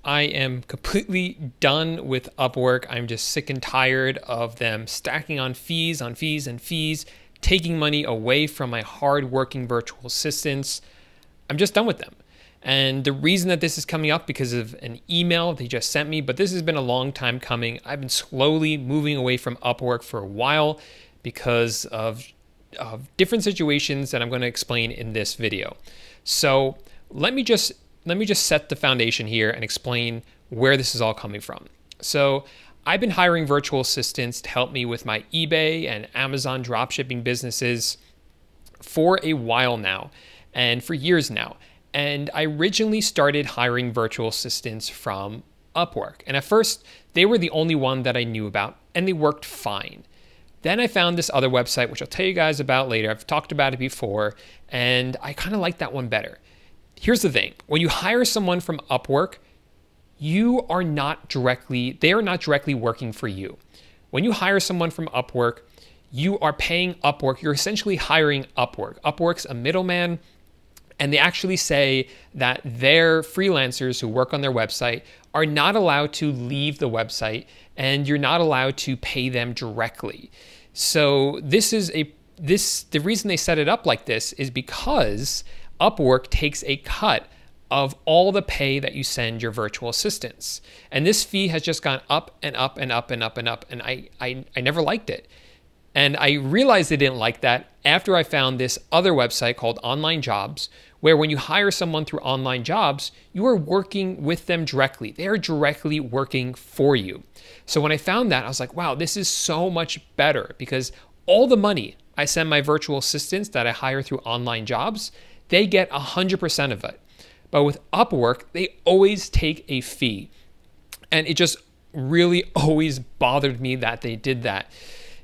I am completely done with Upwork. I'm just sick and tired of them stacking on fees and fees, taking money away from my hard-working virtual assistants. I'm just done with them. And the reason that this is coming up because of an email they just sent me, but this has been a long time coming. I've been slowly moving away from Upwork for a while because of different situations that I'm going to explain in this video. So let me just set the foundation here and explain where this is all coming from. So I've been hiring virtual assistants to help me with my eBay and Amazon dropshipping businesses for a while now and for years now. And I originally started hiring virtual assistants from Upwork. And at first, they were the only one that I knew about, and they worked fine. Then I found this other website, which I'll tell you guys about later. I've talked about it before, and I kind of like that one better. Here's the thing. When you hire someone from Upwork, they are not directly working for you. When you hire someone from Upwork, you are paying Upwork. You're essentially hiring Upwork. Upwork's a middleman. And they actually say that their freelancers who work on their website are not allowed to leave the website, and you're not allowed to pay them directly. So the reason they set it up like this is because Upwork takes a cut of all the pay that you send your virtual assistants. And this fee has just gone up and up and up and up and up. And I never liked it. And I realized I didn't like that after I found this other website called OnlineJobs, where when you hire someone through OnlineJobs, you are working with them directly. They are directly working for you. So when I found that, I was like, wow, this is so much better because all the money I send my virtual assistants that I hire through OnlineJobs, they get 100% of it. But with Upwork, they always take a fee. And it just really always bothered me that they did that.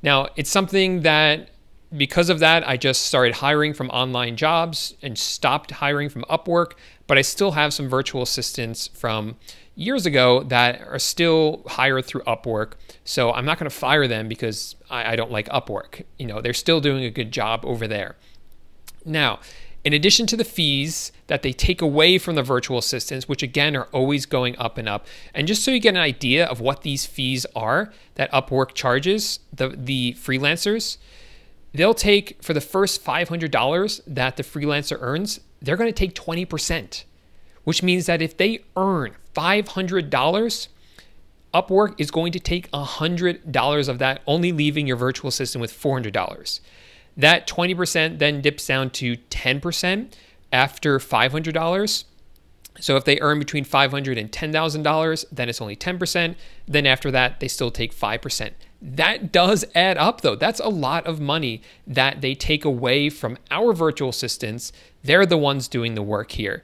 Now, it's something that because of that, I just started hiring from OnlineJobs and stopped hiring from Upwork, but I still have some virtual assistants from years ago that are still hired through Upwork. So I'm not going to fire them because I don't like Upwork. They're still doing a good job over there. Now, in addition to the fees that they take away from the virtual assistants, which again are always going up and up, and just so you get an idea of what these fees are that Upwork charges the freelancers, they'll take for the first $500 that the freelancer earns, they're going to take 20%, which means that if they earn $500, Upwork is going to take $100 of that, only leaving your virtual assistant with $400. That 20% then dips down to 10% after $500. So if they earn between $500 and $10,000, then it's only 10%. Then after that, they still take 5%. That does add up though. That's a lot of money that they take away from our virtual assistants. They're the ones doing the work here.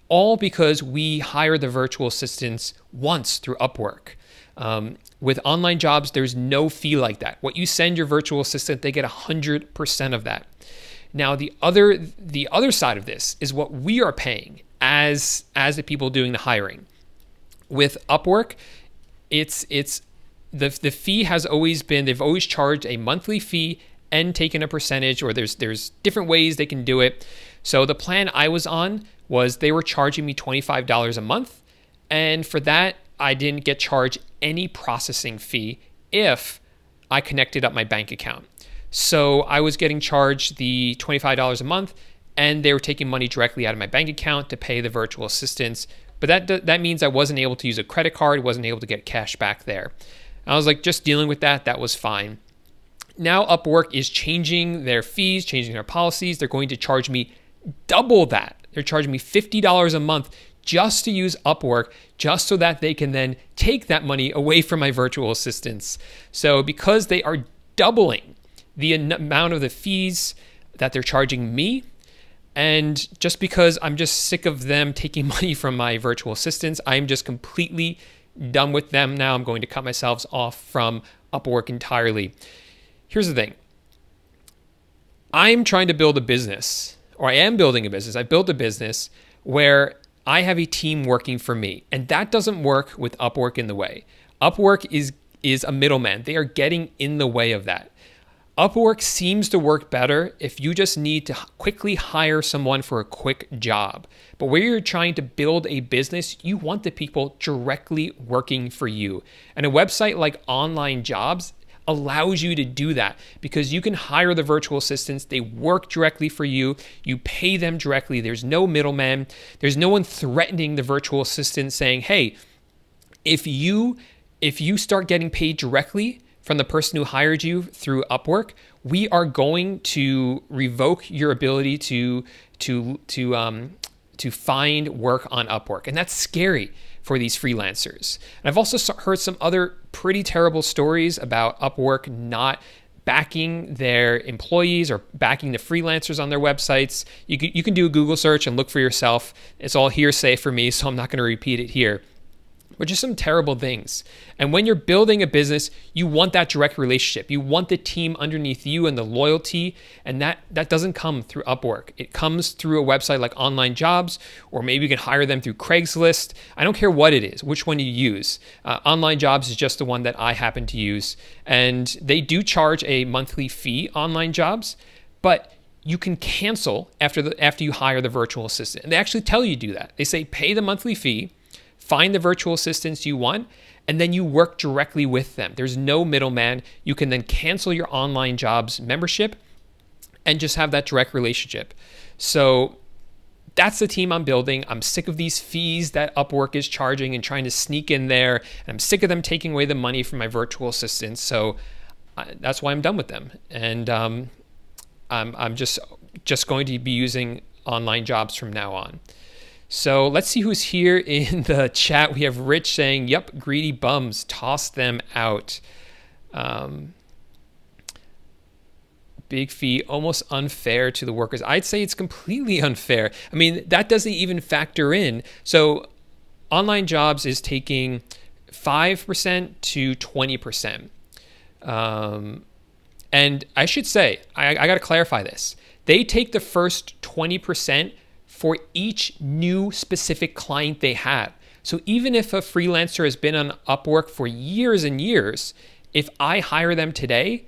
All because we hire the virtual assistants once through Upwork. With OnlineJobs, there's no fee like that. What you send your virtual assistant, they get 100% of that. Now, the other side of this is what we are paying as the people doing the hiring. With Upwork, it's the fee has always been, they've always charged a monthly fee and taken a percentage, or there's different ways they can do it. So the plan I was on was they were charging me $25 a month, and for that, I didn't get charged any processing fee if I connected up my bank account. So I was getting charged the $25 a month, and they were taking money directly out of my bank account to pay the virtual assistants. But that means I wasn't able to use a credit card, wasn't able to get cash back there. I was like, just dealing with that was fine. Now Upwork is changing their fees, changing their policies. They're going to charge me double that. They're charging me $50 a month just to use Upwork, just so that they can then take that money away from my virtual assistants. So because they are doubling the amount of the fees that they're charging me, and just because I'm just sick of them taking money from my virtual assistants, I'm just completely done with them now. I'm going to cut myself off from Upwork entirely. Here's the thing. I'm trying to build a business, or I am building a business. I built a business where I have a team working for me, and that doesn't work with Upwork in the way. Upwork is a middleman. They are getting in the way of that. Upwork seems to work better if you just need to quickly hire someone for a quick job. But where you're trying to build a business, you want the people directly working for you. And a website like Online Jobs allows you to do that because you can hire the virtual assistants. They work directly for you. You pay them directly. There's no middleman. There's no one threatening the virtual assistant saying, hey, if you start getting paid directly from the person who hired you through Upwork, we are going to revoke your ability to find work on Upwork. And that's scary for these freelancers. And I've also heard some other pretty terrible stories about Upwork not backing their employees or backing the freelancers on their websites. You can do a Google search and look for yourself. It's all hearsay for me, so I'm not going to repeat it here. But just some terrible things. And when you're building a business, you want that direct relationship. You want the team underneath you and the loyalty. And that doesn't come through Upwork. It comes through a website like Online Jobs, or maybe you can hire them through Craigslist. I don't care what it is, which one you use. Online Jobs is just the one that I happen to use. And they do charge a monthly fee, Online Jobs, but you can cancel after you hire the virtual assistant. And they actually tell you to do that. They say pay the monthly fee, find the virtual assistants you want, and then you work directly with them. There's no middleman. You can then cancel your Online Jobs membership and just have that direct relationship. So that's the team I'm building. I'm sick of these fees that Upwork is charging and trying to sneak in there. And I'm sick of them taking away the money from my virtual assistants. So that's why I'm done with them. And I'm just going to be using Online Jobs from now on. So let's see who's here in the chat. We have Rich saying, yep, greedy bums, toss them out. Big fee, almost unfair to the workers. I'd say it's completely unfair. I mean, that doesn't even factor in. So Online Jobs is taking 5% to 20%. And I should say, I got to clarify this. They take the first 20% for each new specific client they have. So even if a freelancer has been on Upwork for years and years, if I hire them today,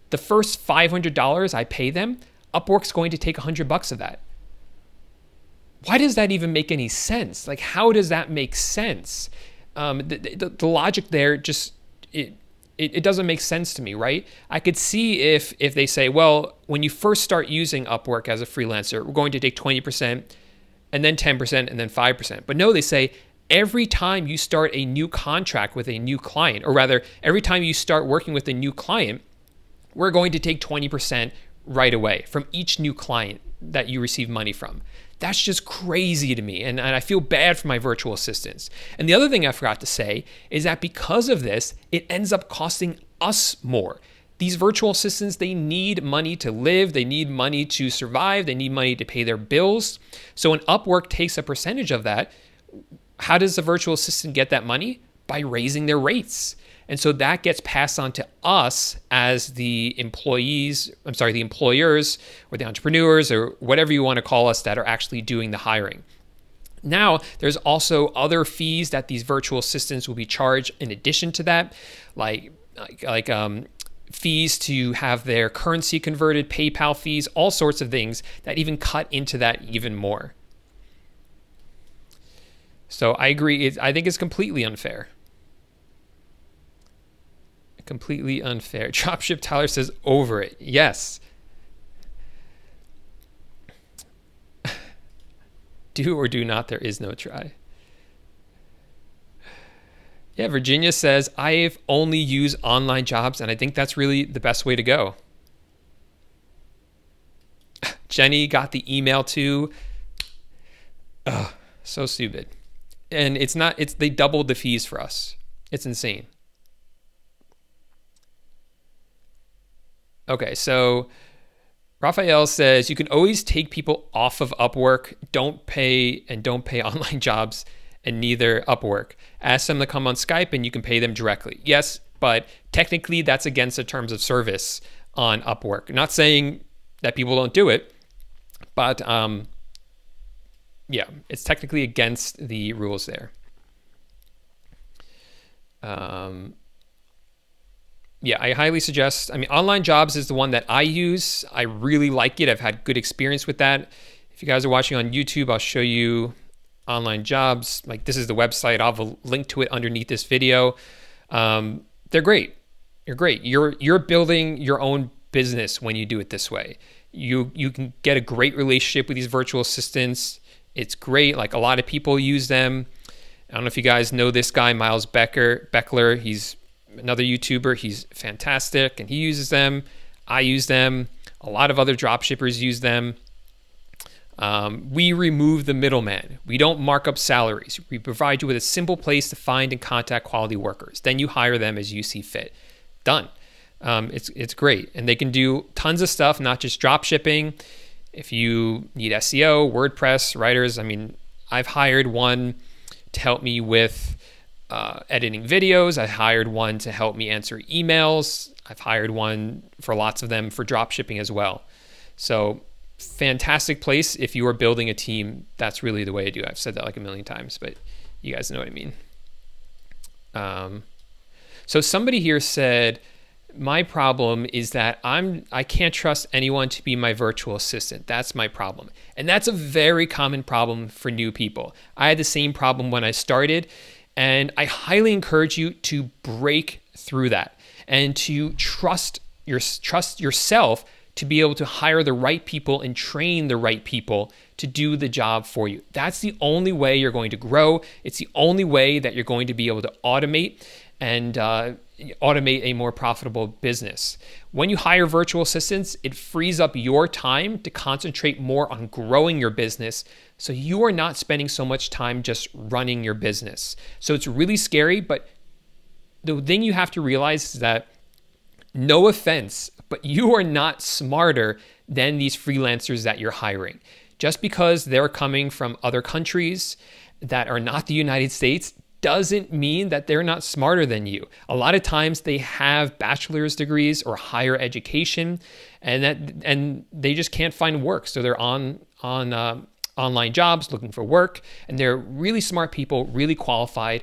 the first $500 I pay them, Upwork's going to take $100 of that. Why does that even make any sense? Like, how does that make sense? The logic there just, it doesn't make sense to me, right? I could see if they say, well, when you first start using Upwork as a freelancer, we're going to take 20%, and then 10%, and then 5%. But no, they say every time you start a new contract with a new client, or rather, every time you start working with a new client, we're going to take 20% right away from each new client that you receive money from. That's just crazy to me, and I feel bad for my virtual assistants. And the other thing I forgot to say is that because of this, it ends up costing us more. These virtual assistants, they need money to live, they need money to survive, they need money to pay their bills. So when Upwork takes a percentage of that, how does the virtual assistant get that money? By raising their rates. And so that gets passed on to us as the employers or the entrepreneurs or whatever you want to call us that are actually doing the hiring. Now, there's also other fees that these virtual assistants will be charged in addition to that, like fees to have their currency converted, PayPal fees, all sorts of things that even cut into that even more. So I agree. I think it's completely unfair. Completely unfair. Dropship Tyler says over it. Yes. Do or do not, there is no try. Yeah, Virginia says, I've only used Online Jobs, and I think that's really the best way to go. Jenny got the email too. Ugh, so stupid. And they doubled the fees for us. It's insane. Okay, so Raphael says, you can always take people off of Upwork. Don't pay Online Jobs and neither Upwork. Ask them to come on Skype and you can pay them directly. Yes, but technically that's against the terms of service on Upwork. Not saying that people don't do it, but yeah, it's technically against the rules there. Yeah, I highly suggest. I mean, Online Jobs is the one that I use. I really like it. I've had good experience with that. If you guys are watching on YouTube, I'll show you Online Jobs. Like, this is the website. I'll have a link to it underneath this video. They're great. You're great. You're building your own business when you do it this way. You can get a great relationship with these virtual assistants. It's great. Like, a lot of people use them. I don't know if you guys know this guy, Miles Beckler. He's another YouTuber. He's fantastic, and he uses them. I use them. A lot of other dropshippers use them. We remove the middleman. We don't mark up salaries. We provide you with a simple place to find and contact quality workers. Then you hire them as you see fit. Done. It's great. And they can do tons of stuff, not just dropshipping. If you need SEO, WordPress, writers, I mean, I've hired one to help me with editing videos. I hired one to help me answer emails. I've hired one for lots of them for dropshipping as well. So fantastic place if you are building a team. That's really the way to do it. I've said that like a million times, but you guys know what I mean. So somebody here said, my problem is that I can't trust anyone to be my virtual assistant. That's my problem. And that's a very common problem for new people. I had the same problem when I started, and I highly encourage you to break through that and to trust yourself to be able to hire the right people and train the right people to do the job for you. That's the only way you're going to grow. It's the only way that you're going to be able to automate and automate a more profitable business. When you hire virtual assistants, it frees up your time to concentrate more on growing your business, so you are not spending so much time just running your business. So it's really scary, but the thing you have to realize is that, no offense, but you are not smarter than these freelancers that you're hiring. Just because they're coming from other countries that are not the United States doesn't mean that they're not smarter than you. A lot of times they have bachelor's degrees or higher education, and they just can't find work. So they're on online jobs looking for work, and they're really smart people, really qualified,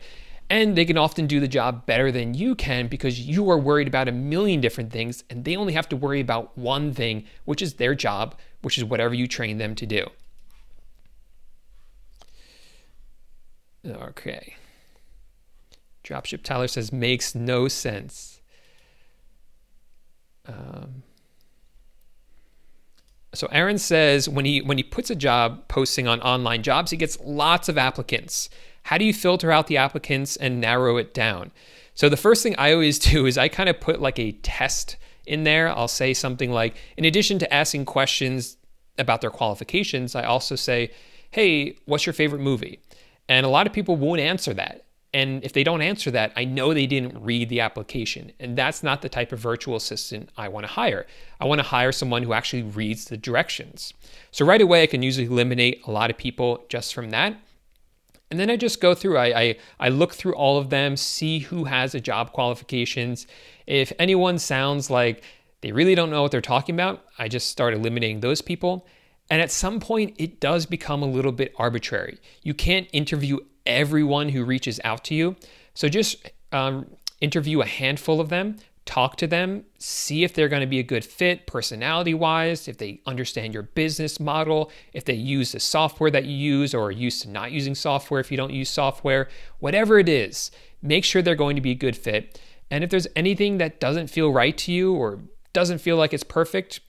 and they can often do the job better than you can because you are worried about a million different things, and they only have to worry about one thing, which is their job, which is whatever you train them to do. Okay. Dropship Tyler says, makes no sense. So Aaron says when he puts a job posting on Online Jobs, he gets lots of applicants. How do you filter out the applicants and narrow it down? So the first thing I always do is I kind of put like a test in there. I'll say something like, in addition to asking questions about their qualifications, I also say, hey, what's your favorite movie? And a lot of people won't answer that. And if they don't answer that, I know they didn't read the application. And that's not the type of virtual assistant I want to hire. I want to hire someone who actually reads the directions. So right away, I can usually eliminate a lot of people just from that. And then I just go through, I look through all of them, see who has the job qualifications. If anyone sounds like they really don't know what they're talking about, I just start eliminating those people. And at some point, it does become a little bit arbitrary. You can't interview everyone who reaches out to you. So just interview a handful of them, talk to them, see if they're going to be a good fit personality-wise, if they understand your business model, if they use the software that you use or are used to not using software if you don't use software, whatever it is, make sure they're going to be a good fit. And if there's anything that doesn't feel right to you or doesn't feel like it's perfect,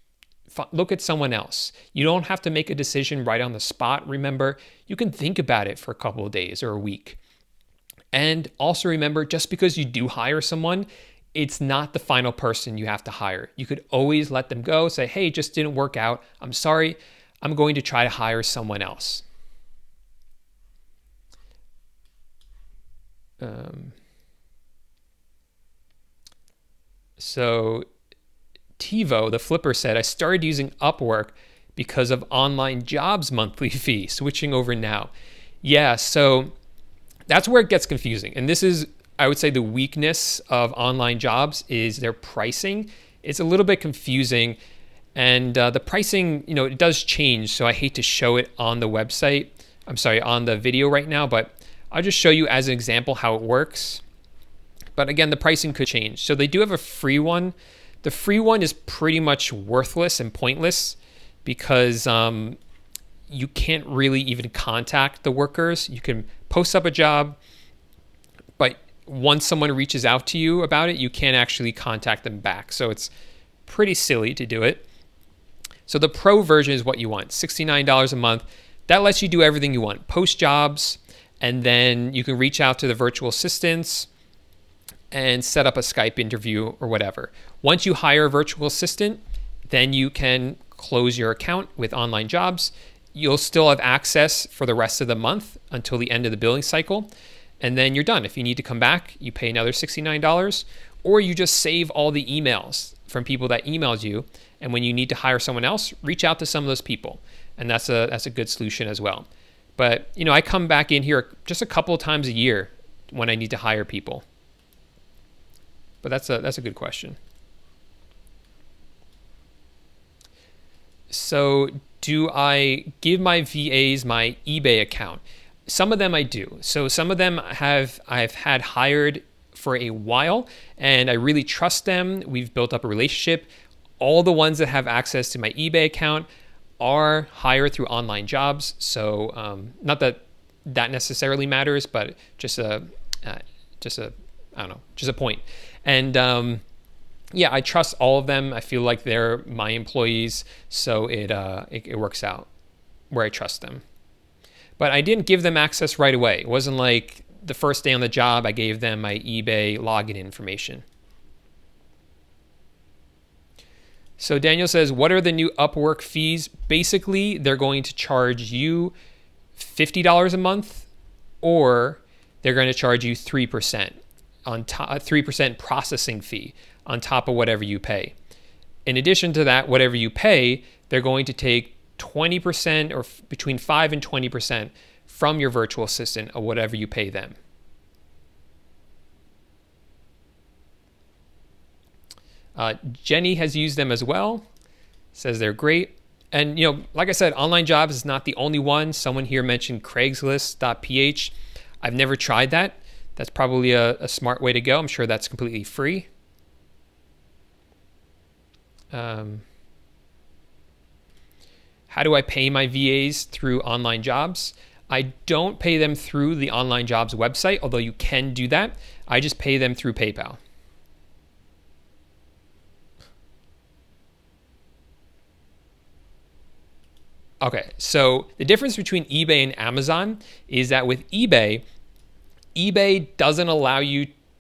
look at someone else. You don't have to make a decision right on the spot. Remember, you can think about it for a couple of days or a week. And also remember, just because you do hire someone, it's not the final person you have to hire. You could always let them go, say, hey, it just didn't work out. I'm sorry. I'm going to try to hire someone else. So TiVo, the flipper, said, I started using Upwork because of Online Jobs monthly fee, switching over now. Yeah, so that's where it gets confusing. And this is, I would say, the weakness of Online Jobs is their pricing. It's a little bit confusing. And the pricing, it does change. So I hate to show it on the website. I'm sorry, on the video right now, but I'll just show you as an example how it works. But again, the pricing could change. So they do have a free one. The free one is pretty much worthless and pointless because you can't really even contact the workers. You can post up a job, but once someone reaches out to you about it, you can't actually contact them back. So it's pretty silly to do it. So the pro version is what you want, $69 a month. That lets you do everything you want. Post jobs, and then you can reach out to the virtual assistants and set up a Skype interview or whatever. Once you hire a virtual assistant, then you can close your account with Online Jobs. You'll still have access for the rest of the month until the end of the billing cycle. And then you're done. If you need to come back, you pay another $69, or you just save all the emails from people that emailed you. And when you need to hire someone else, reach out to some of those people. And that's a good solution as well. But I come back in here just a couple of times a year when I need to hire people. But that's a good question. So do I give my VAs my eBay account? Some of them I do. So some of them I've had hired for a while, and I really trust them. We've built up a relationship. All the ones that have access to my eBay account are hired through Online Jobs. So not that necessarily matters, but just a point. And I trust all of them. I feel like they're my employees, so it works out where I trust them. But I didn't give them access right away. It wasn't like the first day on the job I gave them my eBay login information. So Daniel says, what are the new Upwork fees? Basically, they're going to charge you $50 a month, or they're going to charge you 3% on top, 3% processing fee on top of whatever you pay. In addition to that, whatever you pay, they're going to take 20% or between 5 and 20% from your virtual assistant of whatever you pay them. Jenny has used them as well, says they're great. And like I said, Online Jobs is not the only one. Someone here mentioned Craigslist.ph. I've never tried that. That's probably a smart way to go. I'm sure that's completely free. How do I pay my VAs through Online Jobs? I don't pay them through the Online Jobs website, although you can do that. I just pay them through PayPal. Okay, so the difference between eBay and Amazon is that with eBay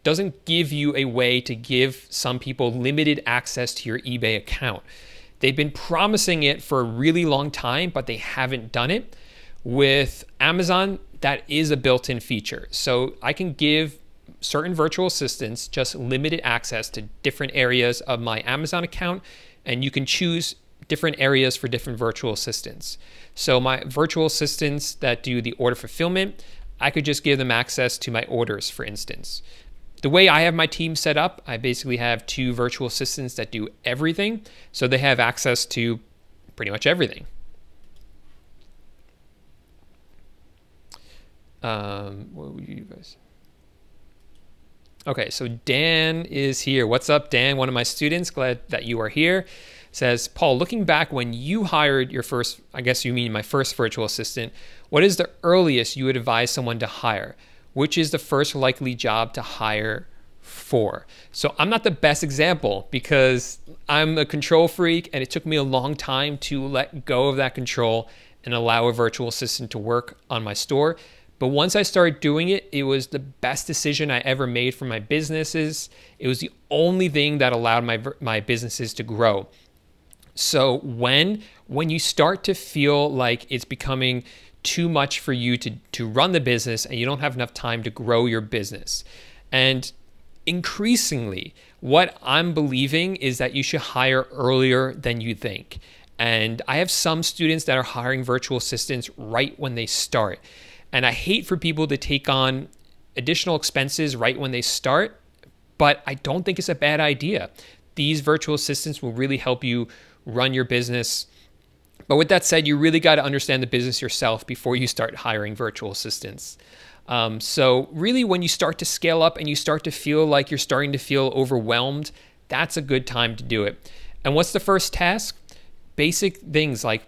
doesn't give you a way to give some people limited access to your eBay account. They've been promising it for a really long time, but they haven't done it. With Amazon, that is a built-in feature. So I can give certain virtual assistants just limited access to different areas of my Amazon account, and you can choose different areas for different virtual assistants. So my virtual assistants that do the order fulfillment, I could just give them access to my orders, for instance. The way I have my team set up, I basically have 2 virtual assistants that do everything. So they have access to pretty much everything. What would you guys? Okay, so Dan is here. What's up, Dan? One of my students. Glad that you are here. Says, Paul, looking back when you hired your first, I guess you mean my first virtual assistant, what is the earliest you would advise someone to hire? Which is the first likely job to hire for? So I'm not the best example because I'm a control freak, and it took me a long time to let go of that control and allow a virtual assistant to work on my store. But once I started doing it, it was the best decision I ever made for my businesses. It was the only thing that allowed my businesses to grow. So when you start to feel like it's becoming too much for you to run the business and you don't have enough time to grow your business, and increasingly what I'm believing is that you should hire earlier than you think. And I have some students that are hiring virtual assistants right when they start. And I hate for people to take on additional expenses right when they start, but I don't think it's a bad idea. These virtual assistants will really help you run your business But with that said, you really got to understand the business yourself before you start hiring virtual assistants. So really, when you start to scale up and you start to feel like you're starting to feel overwhelmed, that's a good time to do it. And what's the first task? Basic things like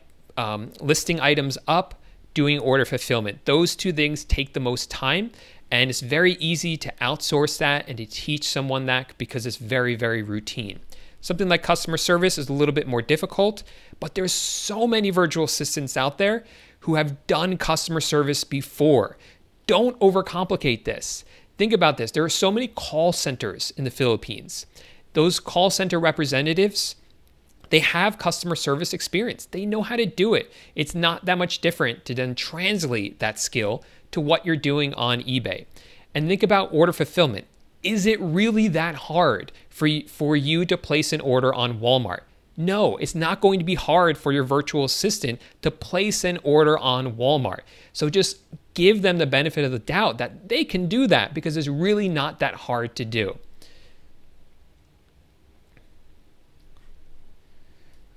listing items up, doing order fulfillment. Those two things take the most time, and it's very easy to outsource that and to teach someone that because it's very, very routine. Something like customer service is a little bit more difficult, but there's so many virtual assistants out there who have done customer service before. Don't overcomplicate this. Think about this. There are so many call centers in the Philippines. Those call center representatives, they have customer service experience. They know how to do it. It's not that much different to then translate that skill to what you're doing on eBay. And think about order fulfillment. Is it really that hard for you to place an order on Walmart? No, it's not going to be hard for your virtual assistant to place an order on Walmart. So just give them the benefit of the doubt that they can do that because it's really not that hard to do.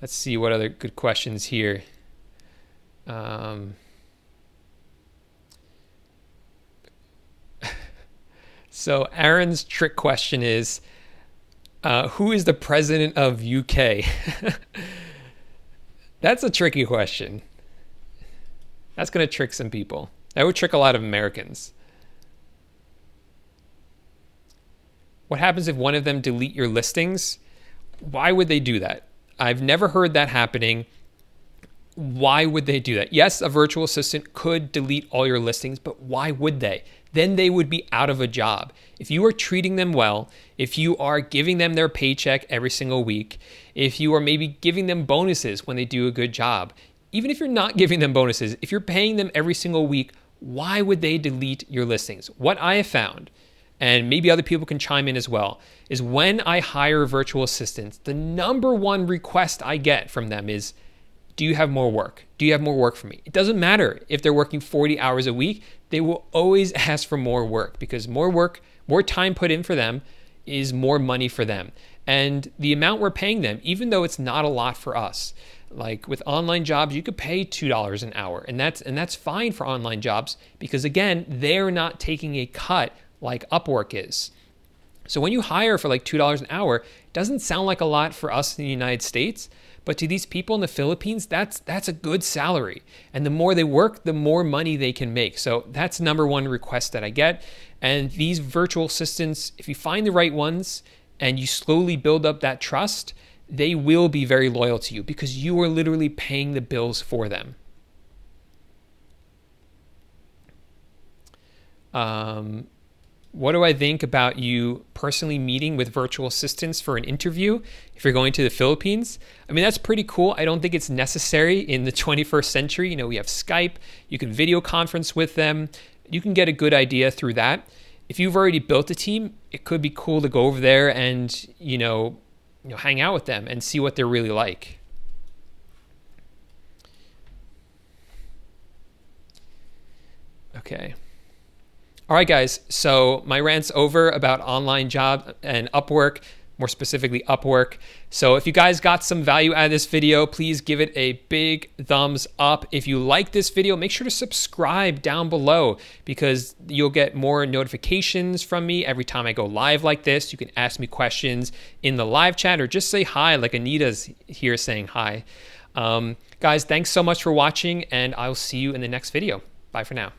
Let's see what other good questions here. So Aaron's trick question is, who is the president of UK? That's a tricky question. That's going to trick some people. That would trick a lot of Americans. What happens if one of them delete your listings? Why would they do that? I've never heard that happening. Why would they do that? Yes, a virtual assistant could delete all your listings, but why would they? Then they would be out of a job. If you are treating them well, if you are giving them their paycheck every single week, if you are maybe giving them bonuses when they do a good job, even if you're not giving them bonuses, if you're paying them every single week, why would they delete your listings? What I have found, and maybe other people can chime in as well, is when I hire virtual assistants, the number one request I get from them is, do you have more work? Do you have more work for me? It doesn't matter if they're working 40 hours a week, they will always ask for more work because more work, more time put in for them is more money for them. And the amount we're paying them, even though it's not a lot for us, like with online jobs, you could pay $2 an hour, and that's fine for online jobs because again, they're not taking a cut like Upwork is. So when you hire for like $2 an hour, it doesn't sound like a lot for us in the United States, but to these people in the Philippines, that's a good salary. And the more they work, the more money they can make. So that's number one request that I get. And these virtual assistants, if you find the right ones and you slowly build up that trust, they will be very loyal to you because you are literally paying the bills for them. What do I think about you personally meeting with virtual assistants for an interview if you're going to the Philippines? I mean, that's pretty cool. I don't think it's necessary in the 21st century. You know, we have Skype, you can video conference with them. You can get a good idea through that. If you've already built a team, it could be cool to go over there and, you know, hang out with them and see what they're really like. Okay. All right, guys, so my rant's over about OnlineJobs and Upwork, more specifically Upwork. So if you guys got some value out of this video, please give it a big thumbs up. If you like this video, make sure to subscribe down below because you'll get more notifications from me every time I go live like this. You can ask me questions in the live chat or just say hi like Anita's here saying hi. Guys, thanks so much for watching, and I'll see you in the next video. Bye for now.